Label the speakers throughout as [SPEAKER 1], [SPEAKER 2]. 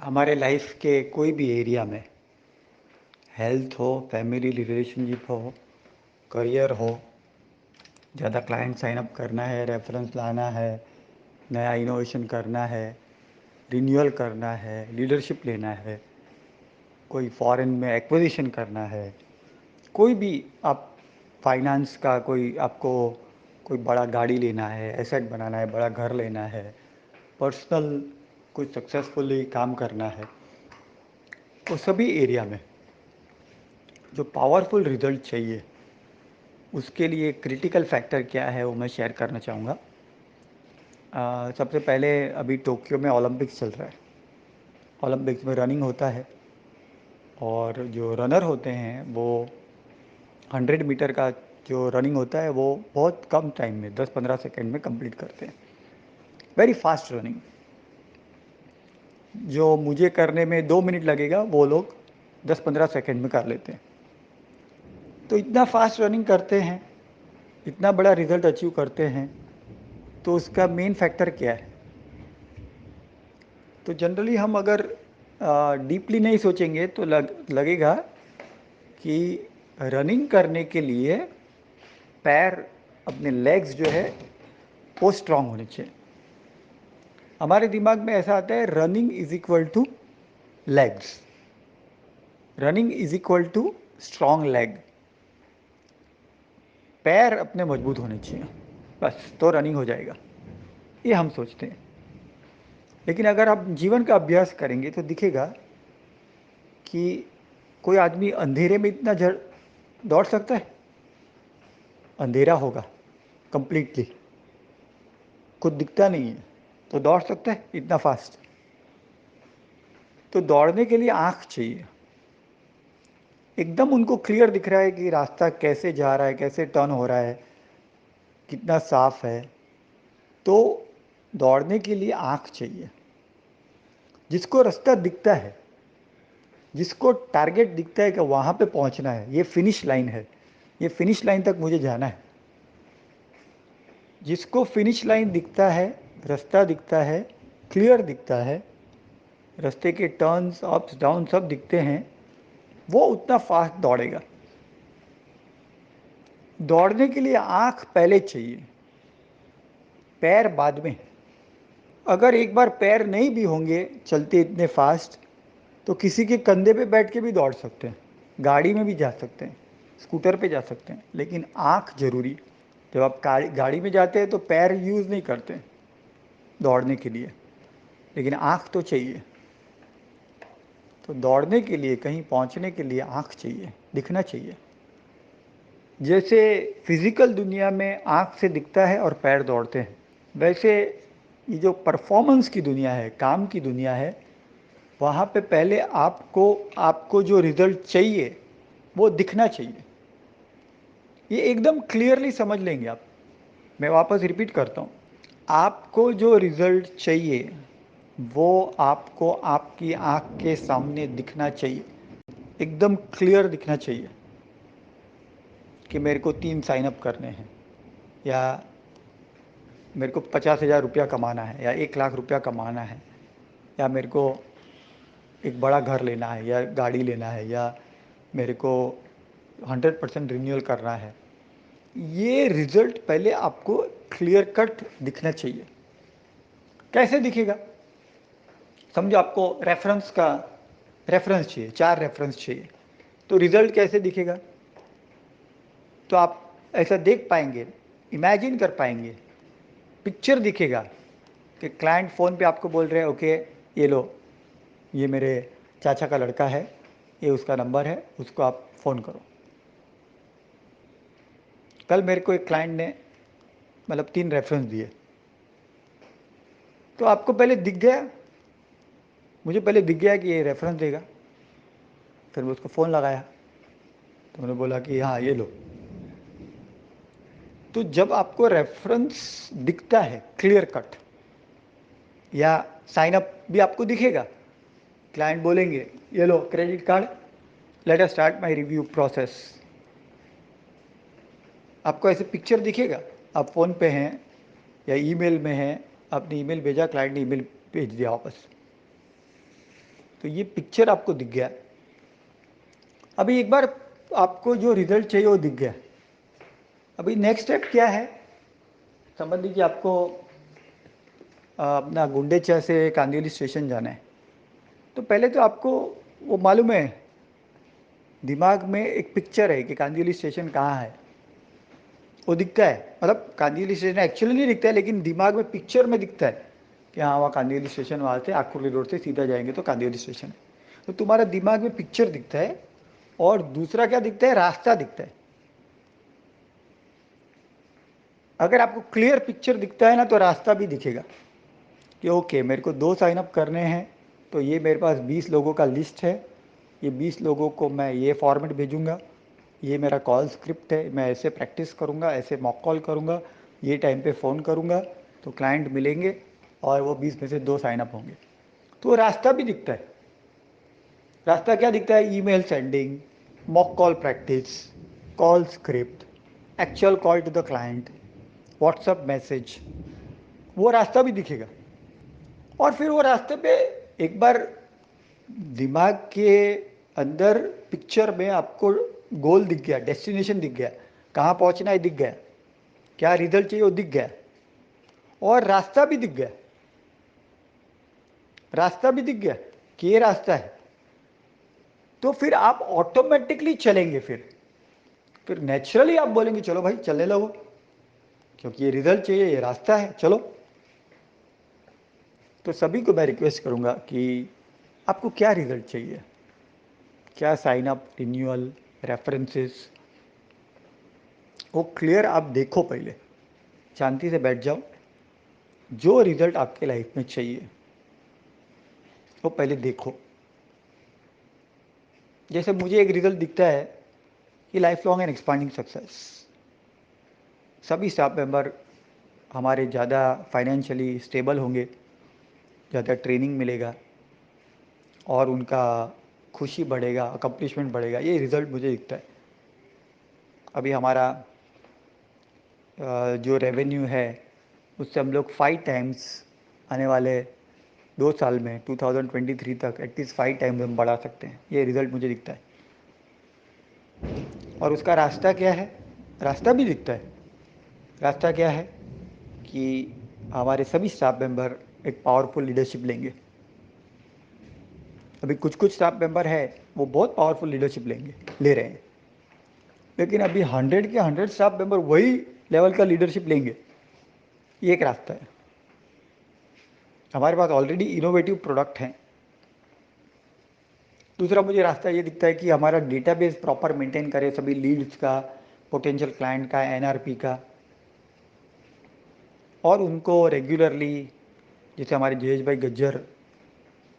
[SPEAKER 1] हमारे लाइफ के कोई भी एरिया में हेल्थ हो, फैमिली रिलेशनशिप हो, करियर हो, ज़्यादा क्लाइंट साइन अप करना है, रेफरेंस लाना है, नया इनोवेशन करना है, रिन्यूअल करना है, लीडरशिप लेना है, कोई फॉरेन में एक्विजिशन करना है, कोई भी आप फाइनेंस का कोई आपको कोई बड़ा गाड़ी लेना है, एसेट बनाना है, बड़ा घर लेना है, पर्सनल कुछ सक्सेसफुली काम करना है, तो सभी एरिया में जो पावरफुल रिजल्ट चाहिए उसके लिए क्रिटिकल फैक्टर क्या है वो मैं शेयर करना चाहूँगा। सबसे पहले अभी टोक्यो में ओलंपिक्स चल रहा है। ओलंपिक्स में रनिंग होता है और जो रनर होते हैं वो 100 मीटर का जो रनिंग होता है वो बहुत कम टाइम में 10-15 सेकेंड में कंप्लीट करते हैं। Very fast running. जो मुझे करने में 2 मिनट लगेगा वो लोग 10-15 सेकेंड में कर लेते हैं। तो इतना फास्ट रनिंग करते हैं, इतना बड़ा रिजल्ट अचीव करते हैं, तो उसका मेन फैक्टर क्या है? तो जनरली हम अगर डीपली नहीं सोचेंगे तो लगेगा कि रनिंग करने के लिए पैर, अपने लेग्स जो है वो स्ट्रांग होने चाहिए। हमारे दिमाग में ऐसा आता है running is equal to legs, running is equal to strong leg. पैर अपने मजबूत होने चाहिए, बस तो रनिंग हो जाएगा, ये हम सोचते हैं। लेकिन अगर आप जीवन का अभ्यास करेंगे तो दिखेगा कि कोई आदमी अंधेरे में इतना दौड़ सकता है? अंधेरा होगा कंप्लीटली, कुछ दिखता नहीं है, तो दौड़ सकता है इतना फास्ट? तो दौड़ने के लिए आँख चाहिए। एकदम उनको क्लियर दिख रहा है कि रास्ता कैसे जा रहा है, कैसे टर्न हो रहा है, कितना साफ है। तो दौड़ने के लिए आँख चाहिए। जिसको रास्ता दिखता है, जिसको टारगेट दिखता है कि वहाँ पे पहुँचना है, ये फिनिश लाइन है, ये फिनिश लाइन तक मुझे जाना है, जिसको फिनिश लाइन दिखता है, रास्ता दिखता है, क्लियर दिखता है, रास्ते के टर्न्स अप्स डाउन सब दिखते हैं, वो उतना फास्ट दौड़ेगा। दौड़ने के लिए आँख पहले चाहिए, पैर बाद में। अगर एक बार पैर नहीं भी होंगे चलते इतने फास्ट, तो किसी के कंधे पे बैठ के भी दौड़ सकते हैं, गाड़ी में भी जा सकते हैं, स्कूटर पे जा सकते हैं, लेकिन आँख जरूरी। जब आप गाड़ी में जाते हैं तो पैर यूज़ नहीं करते दौड़ने के लिए, लेकिन आँख तो चाहिए। तो दौड़ने के लिए, कहीं पहुंचने के लिए आँख चाहिए, दिखना चाहिए। जैसे फिजिकल दुनिया में आँख से दिखता है और पैर दौड़ते हैं, वैसे ये जो परफॉर्मेंस की दुनिया है, काम की दुनिया है, वहाँ पे पहले आपको आपको जो रिजल्ट चाहिए वो दिखना चाहिए। ये एकदम क्लियरली समझ लेंगे आप। मैं वापस रिपीट करता हूँ, आपको जो रिजल्ट चाहिए वो आपको आपकी आँख के सामने दिखना चाहिए, एकदम क्लियर दिखना चाहिए कि मेरे को 3 साइन अप करने हैं, या मेरे को 50,000 रुपया कमाना है, या 1 लाख रुपया कमाना है, या मेरे को एक बड़ा घर लेना है, या गाड़ी लेना है, या मेरे को 100% रिन्यूअल करना है। ये रिजल्ट पहले आपको क्लियर कट दिखना चाहिए। कैसे दिखेगा? समझो आपको रेफरेंस चाहिए, 4 रेफरेंस चाहिए, तो रिजल्ट कैसे दिखेगा? तो आप ऐसा देख पाएंगे, इमेजिन कर पाएंगे, पिक्चर दिखेगा कि क्लाइंट फ़ोन पे आपको बोल रहे हैं, ओके ये लो, ये मेरे चाचा का लड़का है, ये उसका नंबर है, उसको आप फ़ोन करो। कल मेरे को एक क्लाइंट ने मतलब 3 रेफरेंस दिए, तो आपको पहले दिख गया, मुझे पहले दिख गया कि ये रेफरेंस देगा। फिर मैं उसको फ़ोन लगाया तो मैंने बोला कि हाँ ये लो। तो जब आपको रेफरेंस दिखता है क्लियर कट, या साइन अप भी आपको दिखेगा, क्लाइंट बोलेंगे ये लो credit card, let us start my review process. आपको ऐसे पिक्चर दिखेगा, आप फ़ोन पे हैं या ईमेल में हैं, आपने ईमेल भेजा, क्लाइंट ने ईमेल भेज दिया वापस। तो ये पिक्चर आपको दिख गया। अभी एक बार आपको जो रिजल्ट चाहिए वो दिख गया। अभी नेक्स्ट स्टेप क्या है, समझ लीजिए आपको अपना गुंडेचा से कांदिवली स्टेशन जाना है। तो पहले तो आपको वो मालूम है, दिमाग में एक पिक्चर है कि कांदिवली स्टेशन कहाँ है, वो दिखता है। मतलब कांदिवली स्टेशन एक्चुअली नहीं दिखता है, लेकिन दिमाग में पिक्चर में दिखता है कि हाँ वहाँ कांदिवली स्टेशन, वहाँ से आकुर्ली रोड से सीधा जाएंगे तो कांदिवली स्टेशन है। तो तुम्हारा दिमाग में पिक्चर दिखता है। और दूसरा क्या दिखता है, रास्ता दिखता है। अगर आपको क्लियर पिक्चर दिखता है ना, तो रास्ता भी दिखेगा कि ओके मेरे को 2 साइन अप करने हैं, तो ये मेरे पास 20 लोगों का लिस्ट है, ये 20 लोगों को मैं ये फॉर्मेट भेजूंगा, ये मेरा कॉल स्क्रिप्ट है, मैं ऐसे प्रैक्टिस करूंगा, ऐसे मॉक कॉल करूंगा, ये टाइम पे फ़ोन करूंगा, तो क्लाइंट मिलेंगे और वो 20 में से 2 साइन अप होंगे। तो रास्ता भी दिखता है। रास्ता क्या दिखता है, email sending, mock call practice, call script, actual call to the client, WhatsApp message, वो रास्ता भी दिखेगा। और फिर वो रास्ते पे एक बार दिमाग के अंदर पिक्चर में आपको गोल दिख गया, डेस्टिनेशन दिख गया, कहाँ पहुँचना है दिख गया, क्या रिजल्ट चाहिए वो दिख गया, और रास्ता भी दिख गया। रास्ता भी दिख गया कि ये रास्ता है, तो फिर आप ऑटोमेटिकली चलेंगे। फिर नेचुरली आप बोलेंगे चलो भाई चलने लगो, क्योंकि ये रिजल्ट चाहिए, ये रास्ता है, चलो। तो सभी को मैं रिक्वेस्ट करूंगा कि आपको क्या रिजल्ट चाहिए, क्या साइन अप, रिन्यूअल, रेफरेंसेस, वो क्लियर आप देखो। पहले शांति से बैठ जाओ, जो रिजल्ट आपके लाइफ में चाहिए वो पहले देखो। जैसे मुझे एक रिजल्ट दिखता है कि life long and expanding success, सभी स्टाफ मेंबर हमारे ज़्यादा फाइनेंशियली स्टेबल होंगे, ज़्यादा ट्रेनिंग मिलेगा और उनका खुशी बढ़ेगा, अकम्पलिशमेंट बढ़ेगा, ये रिज़ल्ट मुझे दिखता है। अभी हमारा जो रेवेन्यू है उससे हम लोग 5 टाइम्स आने वाले 2 साल में 2023 तक एटलीस्ट 5 टाइम्स हम बढ़ा सकते हैं, ये रिज़ल्ट मुझे दिखता है। और उसका रास्ता क्या है, रास्ता भी दिखता है। रास्ता क्या है कि हमारे सभी स्टाफ मेंबर एक पावरफुल लीडरशिप लेंगे। अभी कुछ कुछ स्टाफ मेंबर है वो बहुत पावरफुल लीडरशिप ले रहे हैं, लेकिन अभी 100 के 100 स्टाफ मेंबर वही लेवल का लीडरशिप लेंगे, ये एक रास्ता है। हमारे पास ऑलरेडी इनोवेटिव प्रोडक्ट हैं। दूसरा मुझे रास्ता ये दिखता है कि हमारा डेटाबेस प्रॉपर मेंटेन करें, सभी लीड्स का, पोटेंशियल क्लाइंट का, एनआरपी का, और उनको रेगुलरली, जैसे हमारे जयेश भाई गज्जर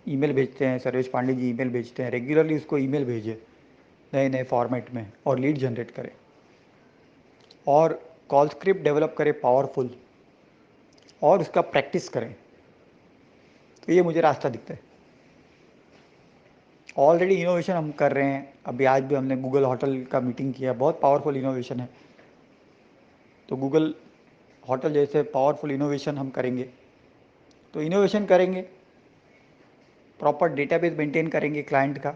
[SPEAKER 1] ईमेल भेजते हैं, सर्वेश पांडे जी ईमेल भेजते हैं, रेगुलरली उसको ईमेल भेजें नए नए फॉर्मेट में और लीड जनरेट करें, और कॉल स्क्रिप्ट डेवलप करें पावरफुल, और उसका प्रैक्टिस करें। तो ये मुझे रास्ता दिखता है। ऑलरेडी इनोवेशन हम कर रहे हैं। अभी आज भी हमने गूगल होटल का मीटिंग किया, बहुत पावरफुल इनोवेशन है। तो गूगल होटल जैसे पावरफुल इनोवेशन हम करेंगे। तो इनोवेशन करेंगे, प्रॉपर डेटाबेस मेंटेन करेंगे क्लाइंट का,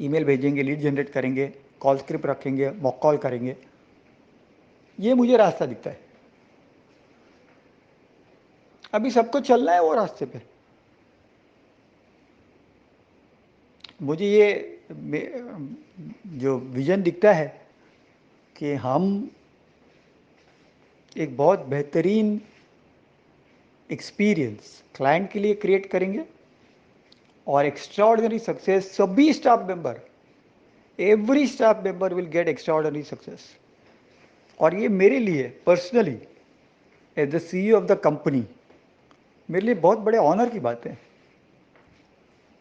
[SPEAKER 1] ईमेल भेजेंगे, लीड जनरेट करेंगे, कॉल स्क्रिप्ट रखेंगे, मॉक कॉल करेंगे, ये मुझे रास्ता दिखता है। अभी सबको चलना है वो रास्ते पे। मुझे ये जो विजन दिखता है कि हम एक बहुत बेहतरीन एक्सपीरियंस क्लाइंट के लिए क्रिएट करेंगे, और एक्स्ट्राऑर्डिनरी सक्सेस सभी staff member, every staff member will get extraordinary success. और ये मेरे लिए personally as the CEO of the company, मेरे लिए बहुत बड़े ऑनर की बात है,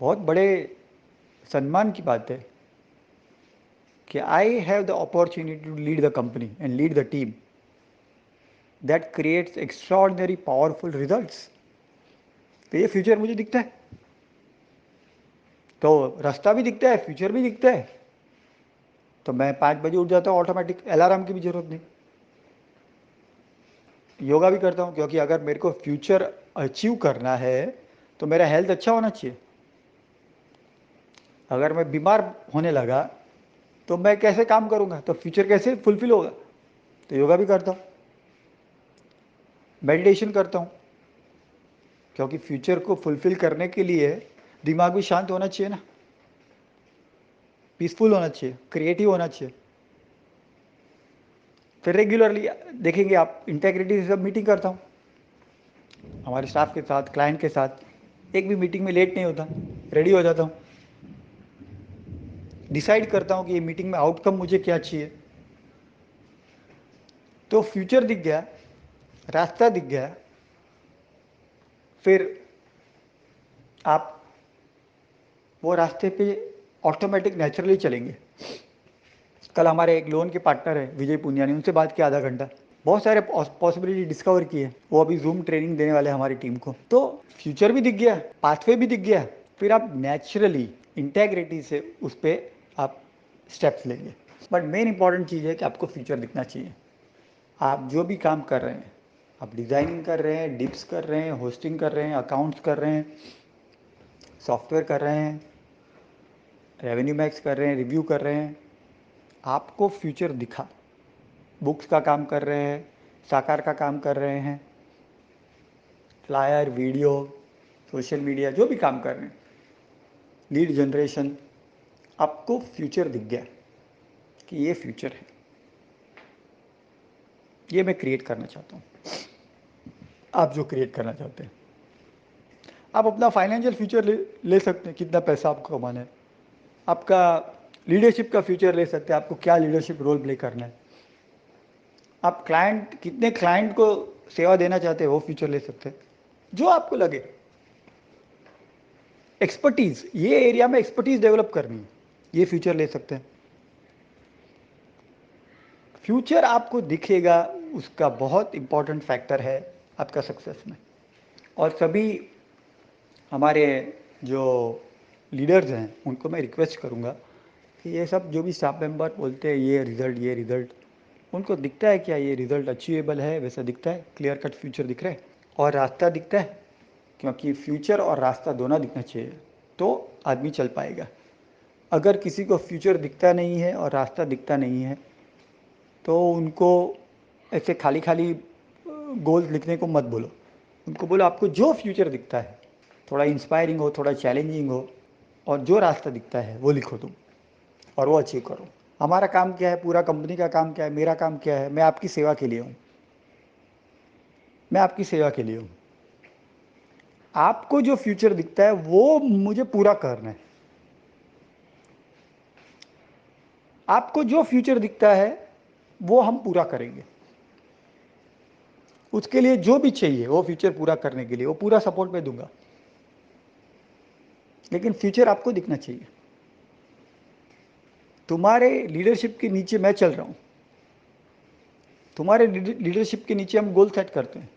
[SPEAKER 1] बहुत बड़े सम्मान की बात है कि I have the opportunity to lead the company and lead the team that creates extraordinary powerful results. तो ये फ्यूचर मुझे दिखता है। तो रास्ता भी दिखता है, फ्यूचर भी दिखता है। तो मैं 5 बजे उठ जाता हूँ, ऑटोमेटिक, अलार्म की भी जरूरत नहीं। योगा भी करता हूँ, क्योंकि अगर मेरे को फ्यूचर अचीव करना है तो मेरा हेल्थ अच्छा होना चाहिए। अगर मैं बीमार होने लगा तो मैं कैसे काम करूँगा, तो फ्यूचर कैसे फुलफिल होगा? तो योगा भी करता हूँ, मेडिटेशन करता हूँ, क्योंकि फ्यूचर को फुलफिल करने के लिए दिमाग भी शांत होना चाहिए ना, पीसफुल होना चाहिए, क्रिएटिव होना चाहिए। फिर रेगुलरली देखेंगे आप, इंटेग्रिटी से सब मीटिंग करता हूँ, हमारे स्टाफ के साथ, क्लाइंट के साथ। एक भी मीटिंग में लेट नहीं होता, रेडी हो जाता हूँ, डिसाइड करता हूँ कि ये मीटिंग में आउटकम मुझे क्या चाहिए। तो फ्यूचर दिख गया, रास्ता दिख गया, फिर आप वो रास्ते पे ऑटोमेटिक नेचुरली चलेंगे। कल हमारे एक लोन के पार्टनर है विजय पुनियानी, उनसे बात किया आधा घंटा, बहुत सारे पॉसिबिलिटी डिस्कवर किए। वो अभी जूम ट्रेनिंग देने वाले हैं हमारी टीम को। तो फ्यूचर भी दिख गया, पाथवे भी दिख गया, फिर आप नेचुरली इंटेग्रिटी से उस पर आप स्टेप्स लेंगे। बट मेन इंपॉर्टेंट चीज़ है कि आपको फ्यूचर दिखना चाहिए। आप जो भी काम कर रहे हैं, आप डिज़ाइनिंग कर रहे हैं, डिप्स कर रहे हैं, होस्टिंग कर रहे हैं, अकाउंट्स कर रहे हैं, सॉफ्टवेयर कर रहे हैं, रेवेन्यू मैक्स कर रहे हैं, रिव्यू कर रहे हैं, आपको फ्यूचर दिखा, बुक्स का काम कर रहे हैं, साकार का काम कर रहे हैं, फ्लायर, वीडियो, सोशल मीडिया, जो भी काम कर रहे हैं, लीड जनरेशन, आपको फ्यूचर दिख गया कि ये फ्यूचर है, ये मैं क्रिएट करना चाहता हूँ। आप जो क्रिएट करना चाहते हैं, आप अपना फाइनेंशियल फ्यूचर ले सकते हैं, कितना पैसा आपको कमाना है, आपका लीडरशिप का फ्यूचर ले सकते हैं, आपको क्या लीडरशिप रोल प्ले करना है, आप कितने क्लाइंट को सेवा देना चाहते हैं वो फ्यूचर ले सकते हैं, जो आपको लगे। एक्सपर्टीज, ये एरिया में एक्सपर्टीज डेवलप करनी है, ये फ्यूचर ले सकते हैं। फ्यूचर आपको दिखेगा, उसका बहुत इंपॉर्टेंट फैक्टर है आपका सक्सेस में। और सभी हमारे जो लीडर्स हैं उनको मैं रिक्वेस्ट करूंगा कि ये सब जो भी स्टाफ मेंबर बोलते हैं ये रिज़ल्ट, उनको दिखता है क्या ये रिज़ल्ट अचीवेबल है? वैसा दिखता है? क्लियर कट फ्यूचर दिख रहा है और रास्ता दिखता है? क्योंकि फ्यूचर और रास्ता दोनों दिखना चाहिए तो आदमी चल पाएगा। अगर किसी को फ्यूचर दिखता नहीं है और रास्ता दिखता नहीं है तो उनको ऐसे खाली खाली गोल्स लिखने को मत बोलो। उनको बोलो आपको जो फ्यूचर दिखता है, थोड़ा इंस्पायरिंग हो, थोड़ा चैलेंजिंग हो, और जो रास्ता दिखता है वो लिखो तुम, और वो अचीव करो। हमारा काम क्या है, पूरा कंपनी का काम क्या है, मेरा काम क्या है? मैं आपकी सेवा के लिए हूँ, मैं आपकी सेवा के लिए हूँ। आपको जो फ्यूचर दिखता है वो मुझे पूरा करना है। आपको जो फ्यूचर दिखता है वो हम पूरा करेंगे। उसके लिए जो भी चाहिए वो फ्यूचर पूरा करने के लिए वो पूरा सपोर्ट मैं दूंगा, लेकिन फ्यूचर आपको दिखना चाहिए। तुम्हारे लीडरशिप के नीचे मैं चल रहा हूं, तुम्हारे लीडरशिप के नीचे हम गोल सेट करते हैं।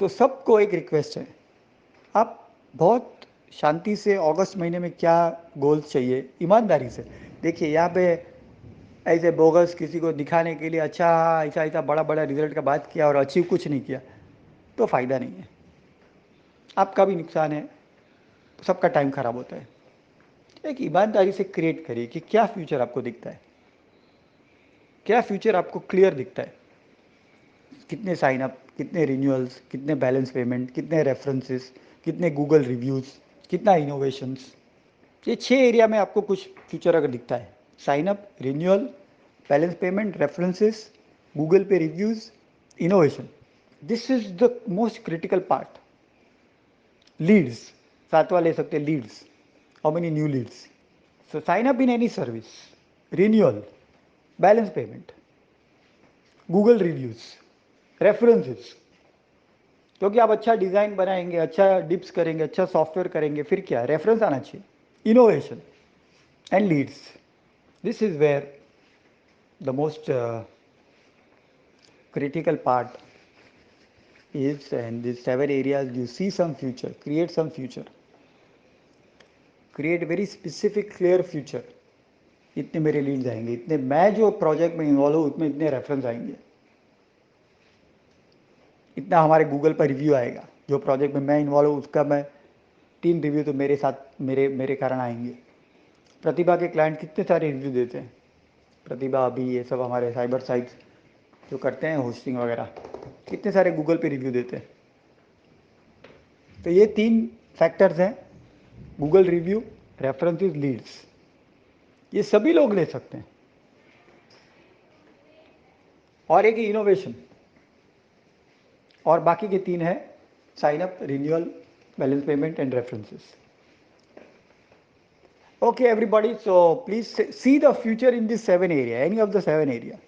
[SPEAKER 1] तो सबको एक रिक्वेस्ट है, आप बहुत शांति से अगस्त महीने में क्या गोल्स चाहिए ईमानदारी से देखिए। यहाँ पे ऐसे बोगस किसी को दिखाने के लिए अच्छा ऐसा ऐसा बड़ा बड़ा रिजल्ट का बात किया और अचीव कुछ नहीं किया तो फ़ायदा नहीं है, आपका भी नुकसान है, सबका टाइम खराब होता है। एक ईमानदारी से क्रिएट करिए कि क्या फ्यूचर आपको दिखता है, क्या फ्यूचर आपको क्लियर दिखता है, कितने साइन अप, कितने रिन्यूअल्स, कितने बैलेंस पेमेंट, कितने रेफरेंसेस, कितने गूगल रिव्यूज़, कितना इनोवेशंस। ये 6 एरिया में आपको कुछ फ्यूचर अगर दिखता है, sign up, renewal, balance payment, references, Google pay reviews, innovation, this is the most critical part. Leads, सातवां ले सकते हैं, leads, how many new leads. So sign up in any service, renewal, balance payment, Google reviews, references. क्योंकि आप अच्छा design बनाएंगे, अच्छा dips करेंगे, अच्छा सॉफ्टवेयर करेंगे, फिर क्या रेफरेंस आना चाहिए, innovation and leads. This is where the most critical part is, and these 7 areas you see some future, create some future, create very specific clear future। इतने मेरे लीड्स आएंगे, इतने मैं जो प्रोजेक्ट में इन्वॉल्व हूँ उसमें इतने रेफरेंस आएंगे, इतना हमारे गूगल पर रिव्यू आएगा, जो प्रोजेक्ट में मैं इन्वॉल्व हूँ उसका मैं 3 रिव्यू तो मेरे साथ मेरे कारण आएंगे। प्रतिभा के क्लाइंट कितने सारे रिव्यू देते हैं। प्रतिभा, अभी ये सब हमारे साइबर साइट्स जो करते हैं होस्टिंग वगैरह, कितने सारे गूगल पे रिव्यू देते हैं। तो ये 3 फैक्टर्स हैं, गूगल रिव्यू, रेफरेंसेस, लीड्स। ये सभी लोग ले सकते हैं। और एक इनोवेशन, और बाकी के 3 है sign up, renewal, balance payment and references. Okay, everybody, so please see the future in this 7 area, any of the 7 area.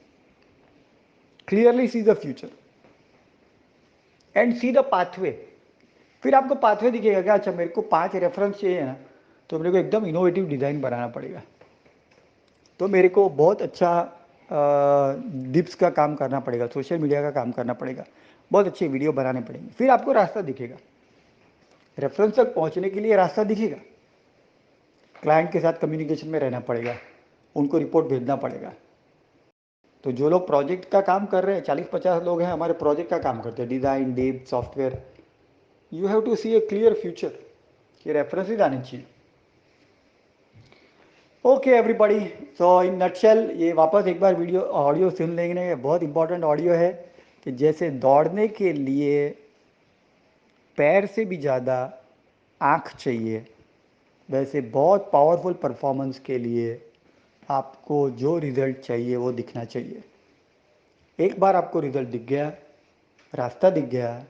[SPEAKER 1] Clearly see the future and see the pathway. फिर आपको पाथवे दिखेगा क्या, अच्छा मेरे को 5 रेफरेंस चाहिए ना, तो मेरे को एकदम इनोवेटिव डिज़ाइन बनाना पड़ेगा, तो मेरे को बहुत अच्छा डिप्स का काम करना पड़ेगा, सोशल मीडिया का काम करना पड़ेगा, बहुत अच्छे वीडियो बनाने पड़ेंगे, फिर आपको रास्ता दिखेगा। रेफरेंस तक पहुंचने के लिए रास्ता दिखेगा। क्लाइंट के साथ कम्युनिकेशन में रहना पड़ेगा, उनको रिपोर्ट भेजना पड़ेगा। तो जो लोग प्रोजेक्ट का काम कर रहे हैं, 40-50 लोग हैं हमारे प्रोजेक्ट का काम करते हैं, डिज़ाइन, डेप, software, you have to see a clear future कि रेफरेंसेस आने चाहिए। Okay everybody, so in nutshell ये वापस एक बार वीडियो ऑडियो सुन लेंगे, बहुत इंपॉर्टेंट ऑडियो है कि जैसे दौड़ने के लिए पैर से भी ज़्यादा आँख चाहिए, वैसे बहुत पावरफुल परफॉर्मेंस के लिए आपको जो रिज़ल्ट चाहिए वो दिखना चाहिए। एक बार आपको रिज़ल्ट दिख गया, रास्ता दिख गया,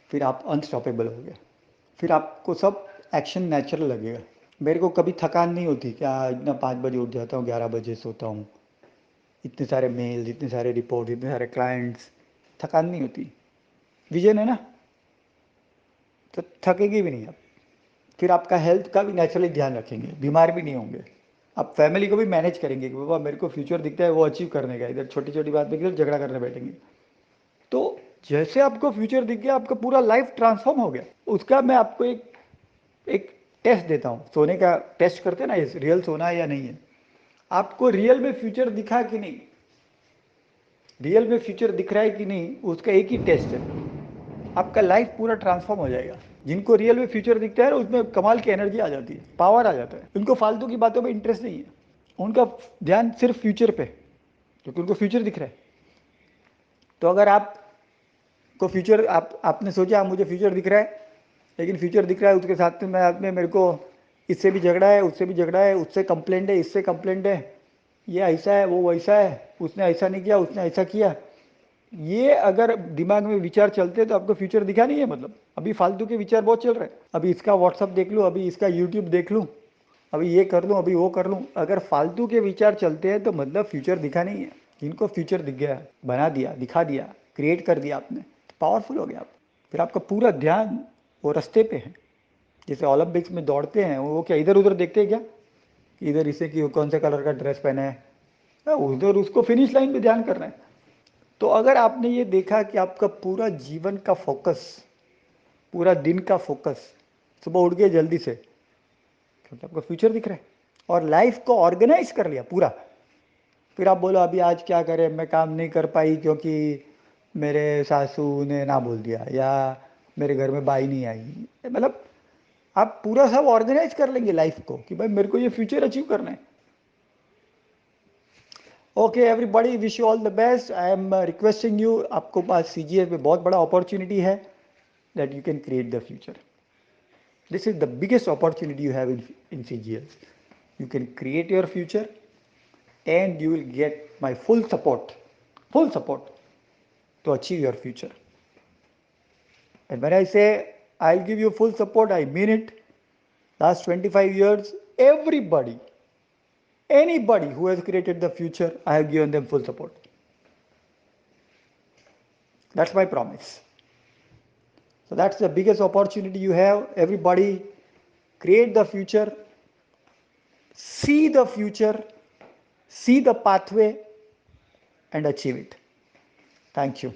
[SPEAKER 1] फिर आप अनस्टॉपेबल हो गए, फिर आपको सब एक्शन नेचुरल लगेगा। मेरे को कभी थकान नहीं होती, क्या इतना 5 बजे उठ जाता हूँ, 11 बजे सोता हूँ, इतने सारे मेल, इतने सारे रिपोर्ट, इतने सारे क्लाइंट्स, थकान नहीं होती। विजन है ना, तो थकेगी भी नहीं आप। फिर आपका हेल्थ का भी नेचुरली ध्यान रखेंगे, बीमार भी नहीं होंगे। आप फैमिली को भी मैनेज करेंगे कि बाबा मेरे को फ्यूचर दिखता है वो अचीव करने का, इधर छोटी छोटी बात में झगड़ा करने बैठेंगे। तो जैसे आपको फ्यूचर दिख गया, आपका पूरा लाइफ ट्रांसफॉर्म हो गया। उसका मैं आपको एक टेस्ट देता हूँ, सोने का टेस्ट करते हैं ना, ये रियल सोना है या नहीं है। आपको रियल में फ्यूचर दिखा कि नहीं, रियल में फ्यूचर दिख रहा है कि नहीं, उसका एक ही टेस्ट है, आपका लाइफ पूरा ट्रांसफॉर्म हो जाएगा। जिनको रियल में फ्यूचर दिखता है उसमें कमाल की एनर्जी आ जाती है, पावर आ जाता है, उनको फालतू की बातों में इंटरेस्ट नहीं है, उनका ध्यान सिर्फ फ्यूचर पे, क्योंकि उनको फ्यूचर दिख रहा है। तो अगर आप को फ्यूचर आपने सोचा मुझे फ्यूचर दिख रहा है, लेकिन फ्यूचर दिख रहा है उसके साथ में मेरे को इससे भी झगड़ा है, उससे भी झगड़ा है, उससे कंप्लेंट है, इससे कंप्लेंट है, ये ऐसा है, वो वैसा है, उसने ऐसा नहीं किया, उसने ऐसा किया, ये अगर दिमाग में विचार चलते तो आपको फ्यूचर दिखा नहीं है। मतलब अभी फालतू के विचार बहुत चल रहे हैं, अभी इसका व्हाट्सअप देख लूँ, अभी इसका यूट्यूब देख लूँ, अभी ये कर लूँ, अभी वो कर लूँ, अगर फालतू के विचार चलते हैं तो मतलब फ्यूचर दिखा नहीं है। जिनको फ्यूचर दिख गया, बना दिया, दिखा दिया, क्रिएट कर दिया आपने, पावरफुल हो गया आप। फिर आपका पूरा ध्यान वो रास्ते पे है। जैसे ओलंपिक्स में दौड़ते हैं वो क्या इधर उधर देखते हैं क्या कि इधर इसे कि कौन से कलर का ड्रेस पहने है, उधर उसको फिनिश लाइन पे ध्यान करना है। तो अगर आपने ये देखा कि आपका पूरा जीवन का फोकस, पूरा दिन का फोकस सुबह उठ गए जल्दी से, क्योंकि आपका फ्यूचर दिख रहा है और लाइफ को ऑर्गेनाइज कर लिया पूरा, फिर आप बोलो अभी आज क्या करें, मैं काम नहीं कर पाई क्योंकि मेरे सासू ने ना बोल दिया, या मेरे घर में बाई नहीं आई, मतलब आप पूरा सब ऑर्गेनाइज कर लेंगे लाइफ को कि भाई मेरे को ये फ्यूचर अचीव करना है। Okay everybody, wish you all the best. I am requesting you, आपको पास CGS में बहुत बड़ा अपॉर्चुनिटी है that you can create the future. This is the biggest opportunity you have in CGS। You can create your future and you will get my full support to achieve your future. And when I say I'll give you full support, I mean it. Last 25 years, anybody who has created the future, I have given them full support. That's my promise. So that's the biggest opportunity you have. Everybody, create the future, see the future, see the pathway, and achieve it. Thank you.